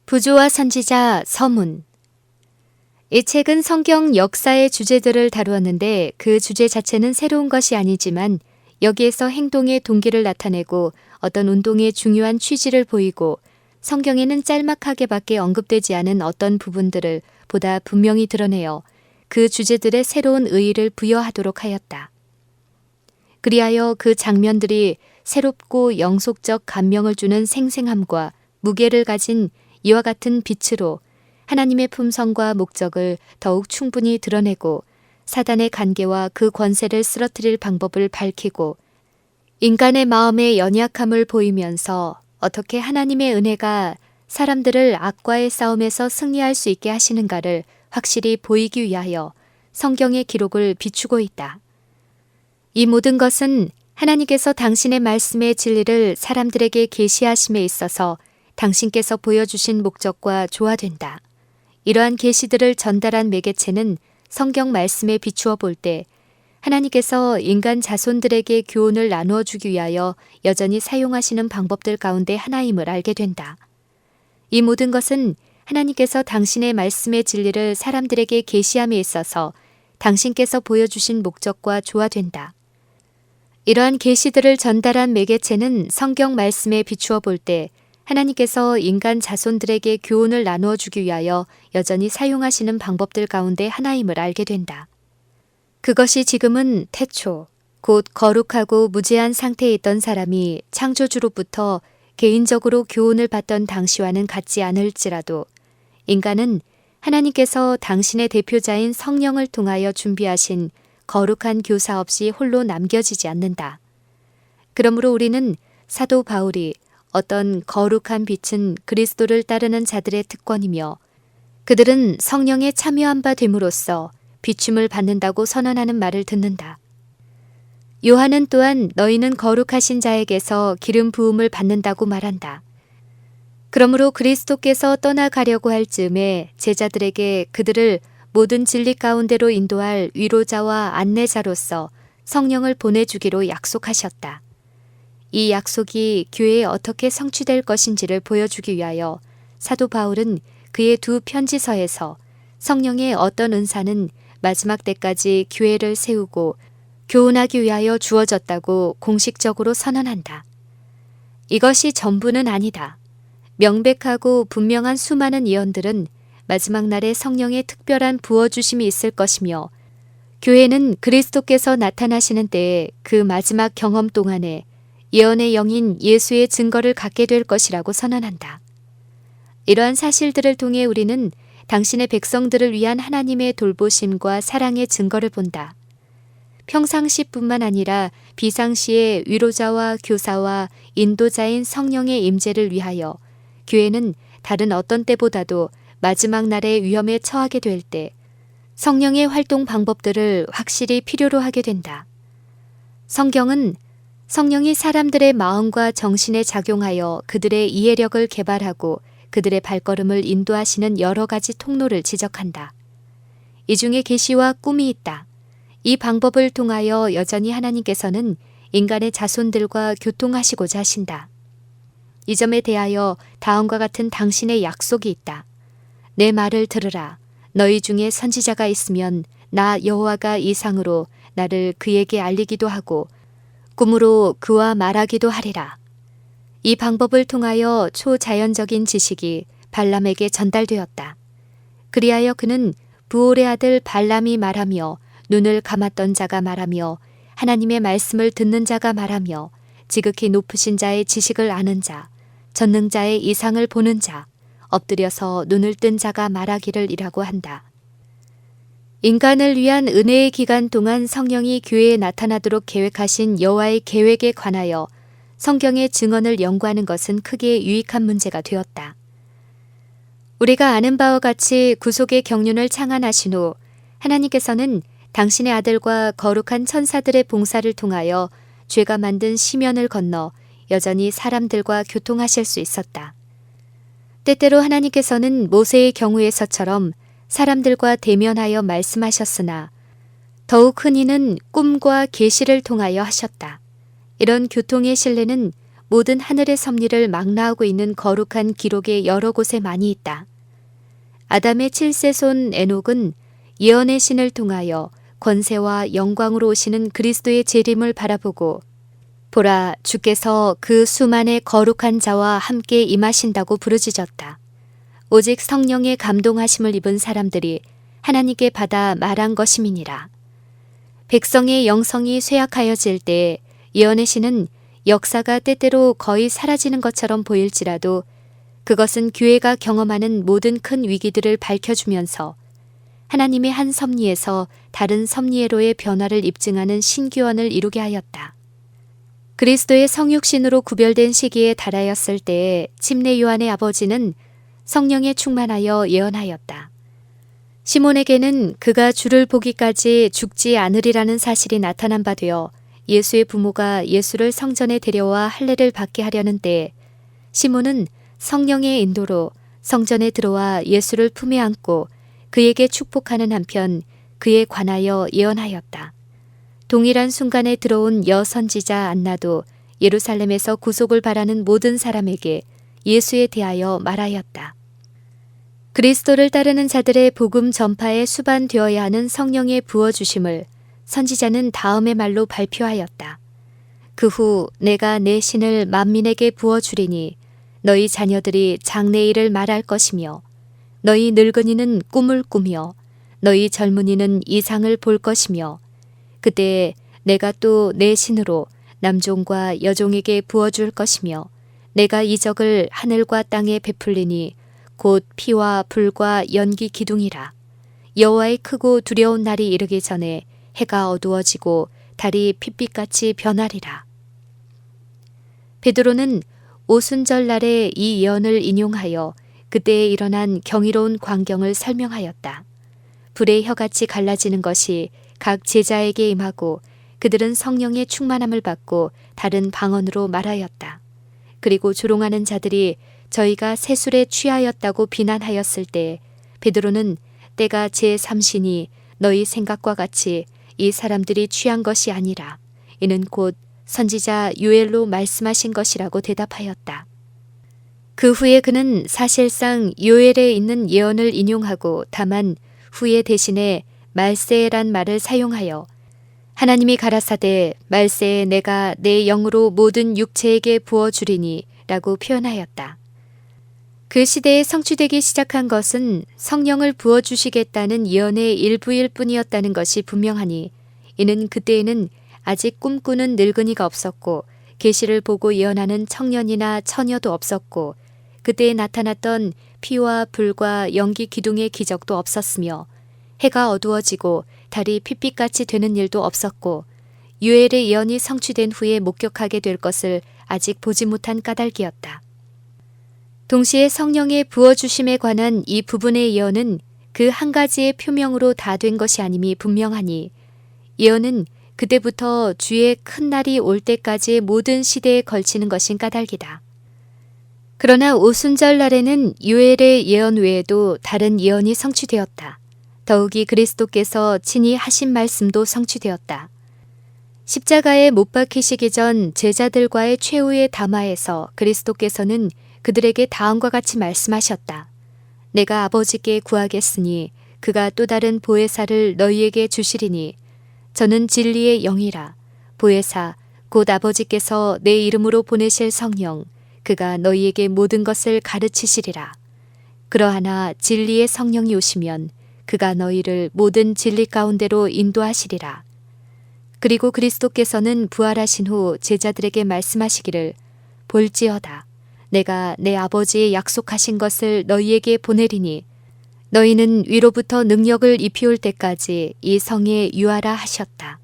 부조와 선지자 서문. 이 책은 성경 역사의 주제들을 다루었는데 그 주제 자체는 새로운 것이 아니지만 여기에서 행동의 동기를 나타내고 어떤 운동의 중요한 취지를 보이고 성경에는 짤막하게밖에 언급되지 않은 어떤 부분들을 보다 분명히 드러내어 그 주제들의 새로운 의의를 부여하도록 하였다. 그리하여 그 장면들이 새롭고 영속적 감명을 주는 생생함과 무게를 가진 이와 같은 빛으로 하나님의 품성과 목적을 더욱 충분히 드러내고 사단의 간계와 그 권세를 쓰러뜨릴 방법을 밝히고 인간의 마음의 연약함을 보이면서 어떻게 하나님의 은혜가 사람들을 악과의 싸움에서 승리할 수 있게 하시는가를 확실히 보이기 위하여 성경의 기록을 비추고 있다. 이 모든 것은 하나님께서 당신의 말씀의 진리를 사람들에게 계시하심에 있어서 당신께서 보여주신 목적과 조화된다. 이러한 계시들을 전달한 매개체는 성경 말씀에 비추어 볼 때 하나님께서 인간 자손들에게 교훈을 나누어 주기 위하여 여전히 사용하시는 방법들 가운데 하나임을 알게 된다. 이 모든 것은 하나님께서 당신의 말씀의 진리를 사람들에게 계시함에 있어서 당신께서 보여주신 목적과 조화된다. 이러한 계시들을 전달한 매개체는 성경 말씀에 비추어 볼 때 하나님께서 인간 자손들에게 교훈을 나누어 주기 위하여 여전히 사용하시는 방법들 가운데 하나임을 알게 된다. 그것이 지금은 태초, 곧 거룩하고 무죄한 상태에 있던 사람이 창조주로부터 개인적으로 교훈을 받던 당시와는 같지 않을지라도 인간은 하나님께서 당신의 대표자인 성령을 통하여 준비하신 거룩한 교사 없이 홀로 남겨지지 않는다. 그러므로 우리는 사도 바울이 어떤 거룩한 빛은 그리스도를 따르는 자들의 특권이며 그들은 성령에 참여한 바 됨으로써 비춤을 받는다고 선언하는 말을 듣는다. 요한은 또한 너희는 거룩하신 자에게서 기름 부음을 받는다고 말한다. 그러므로 그리스도께서 떠나가려고 할 즈음에 제자들에게 그들을 모든 진리 가운데로 인도할 위로자와 안내자로서 성령을 보내주기로 약속하셨다. 이 약속이 교회에 어떻게 성취될 것인지를 보여주기 위하여 사도 바울은 그의 두 편지서에서 성령의 어떤 은사는 마지막 때까지 교회를 세우고 교훈하기 위하여 주어졌다고 공식적으로 선언한다. 이것이 전부는 아니다. 명백하고 분명한 수많은 예언들은 마지막 날에 성령의 특별한 부어주심이 있을 것이며 교회는 그리스도께서 나타나시는 때에 그 마지막 경험 동안에 예언의 영인 예수의 증거를 갖게 될 것이라고 선언한다. 이러한 사실들을 통해 우리는 당신의 백성들을 위한 하나님의 돌보심과 사랑의 증거를 본다. 평상시뿐만 아니라 비상시의 위로자와 교사와 인도자인 성령의 임재를 위하여 교회는 다른 어떤 때보다도 마지막 날의 위험에 처하게 될 때 성령의 활동 방법들을 확실히 필요로 하게 된다. 성경은 성령이 사람들의 마음과 정신에 작용하여 그들의 이해력을 개발하고 그들의 발걸음을 인도하시는 여러 가지 통로를 지적한다. 이 중에 계시와 꿈이 있다. 이 방법을 통하여 여전히 하나님께서는 인간의 자손들과 교통하시고자 하신다. 이 점에 대하여 다음과 같은 당신의 약속이 있다. 내 말을 들으라. 너희 중에 선지자가 있으면 나 여호와가 이상으로 나를 그에게 알리기도 하고 꿈으로 그와 말하기도 하리라. 이 방법을 통하여 초자연적인 지식이 발람에게 전달되었다. 그리하여 그는 부올의 아들 발람이 말하며 눈을 감았던 자가 말하며 하나님의 말씀을 듣는 자가 말하며 지극히 높으신 자의 지식을 아는 자, 전능자의 이상을 보는 자, 엎드려서 눈을 뜬 자가 말하기를 이라고 한다. 인간을 위한 은혜의 기간 동안 성령이 교회에 나타나도록 계획하신 여호와의 계획에 관하여 성경의 증언을 연구하는 것은 크게 유익한 문제가 되었다. 우리가 아는 바와 같이 구속의 경륜을 창안하신 후 하나님께서는 당신의 아들과 거룩한 천사들의 봉사를 통하여 죄가 만든 시면을 건너 여전히 사람들과 교통하실 수 있었다. 때때로 하나님께서는 모세의 경우에서처럼 사람들과 대면하여 말씀하셨으나 더욱 흔히는 꿈과 계시를 통하여 하셨다. 이런 교통의 신뢰는 모든 하늘의 섭리를 망라하고 있는 거룩한 기록의 여러 곳에 많이 있다. 아담의 7세 손 에녹은 예언의 신을 통하여 권세와 영광으로 오시는 그리스도의 재림을 바라보고 보라, 주께서 그 수만의 거룩한 자와 함께 임하신다고 부르짖었다. 오직 성령의 감동하심을 입은 사람들이 하나님께 받아 말한 것임이니라. 백성의 영성이 쇠약하여질 때 예언의 신은 역사가 때때로 거의 사라지는 것처럼 보일지라도 그것은 교회가 경험하는 모든 큰 위기들을 밝혀주면서 하나님의 한 섭리에서 다른 섭리회로의 변화를 입증하는 신기원을 이루게 하였다. 그리스도의 성육신으로 구별된 시기에 달하였을 때에 침례 요한의 아버지는 성령에 충만하여 예언하였다. 시몬에게는 그가 주를 보기까지 죽지 않으리라는 사실이 나타난 바 되어 예수의 부모가 예수를 성전에 데려와 할례를 받게 하려는 때에 시몬은 성령의 인도로 성전에 들어와 예수를 품에 안고 그에게 축복하는 한편 그에 관하여 예언하였다. 동일한 순간에 들어온 여선지자 안나도 예루살렘에서 구속을 바라는 모든 사람에게 예수에 대하여 말하였다. 그리스도를 따르는 자들의 복음 전파에 수반되어야 하는 성령의 부어주심을 선지자는 다음의 말로 발표하였다. 그 후 내가 내 신을 만민에게 부어주리니 너희 자녀들이 장래일을 말할 것이며 너희 늙은이는 꿈을 꾸며 너희 젊은이는 이상을 볼 것이며 그때 내가 또 내 신으로 남종과 여종에게 부어줄 것이며 내가 이적을 하늘과 땅에 베풀리니 곧 피와 불과 연기 기둥이라. 여호와의 크고 두려운 날이 이르기 전에 해가 어두워지고 달이 핏빛같이 변하리라. 베드로는 오순절 날에 이 예언을 인용하여 그때에 일어난 경이로운 광경을 설명하였다. 불의 혀같이 갈라지는 것이 각 제자에게 임하고 그들은 성령의 충만함을 받고 다른 방언으로 말하였다. 그리고 조롱하는 자들이 저희가 세술에 취하였다고 비난하였을 때 베드로는 때가 제3신이 너희 생각과 같이 이 사람들이 취한 것이 아니라 이는 곧 선지자 요엘로 말씀하신 것이라고 대답하였다. 그 후에 그는 사실상 요엘에 있는 예언을 인용하고 다만 후에 대신에 말세란 말을 사용하여 하나님이 가라사대 말세에 내가 내 영으로 모든 육체에게 부어주리니 라고 표현하였다. 그 시대에 성취되기 시작한 것은 성령을 부어주시겠다는 예언의 일부일 뿐이었다는 것이 분명하니 이는 그때에는 아직 꿈꾸는 늙은이가 없었고 계시를 보고 예언하는 청년이나 처녀도 없었고 그때에 나타났던 피와 불과 연기 기둥의 기적도 없었으며 해가 어두워지고 달이 핏빛같이 되는 일도 없었고 요엘의 예언이 성취된 후에 목격하게 될 것을 아직 보지 못한 까닭이었다. 동시에 성령의 부어주심에 관한 이 부분의 예언은 그 한 가지의 표명으로 다 된 것이 아님이 분명하니 예언은 그때부터 주의 큰 날이 올 때까지의 모든 시대에 걸치는 것인 까닭이다. 그러나 오순절 날에는 요엘의 예언 외에도 다른 예언이 성취되었다. 더욱이 그리스도께서 친히 하신 말씀도 성취되었다. 십자가에 못 박히시기 전 제자들과의 최후의 담화에서 그리스도께서는 그들에게 다음과 같이 말씀하셨다. 내가 아버지께 구하겠으니 그가 또 다른 보혜사를 너희에게 주시리니 저는 진리의 영이라. 보혜사 곧 아버지께서 내 이름으로 보내실 성령 그가 너희에게 모든 것을 가르치시리라. 그러하나 진리의 성령이 오시면 그가 너희를 모든 진리 가운데로 인도하시리라. 그리고 그리스도께서는 부활하신 후 제자들에게 말씀하시기를 볼지어다. 내가 내 아버지의 약속하신 것을 너희에게 보내리니 너희는 위로부터 능력을 입히올 때까지 이 성에 유하라 하셨다.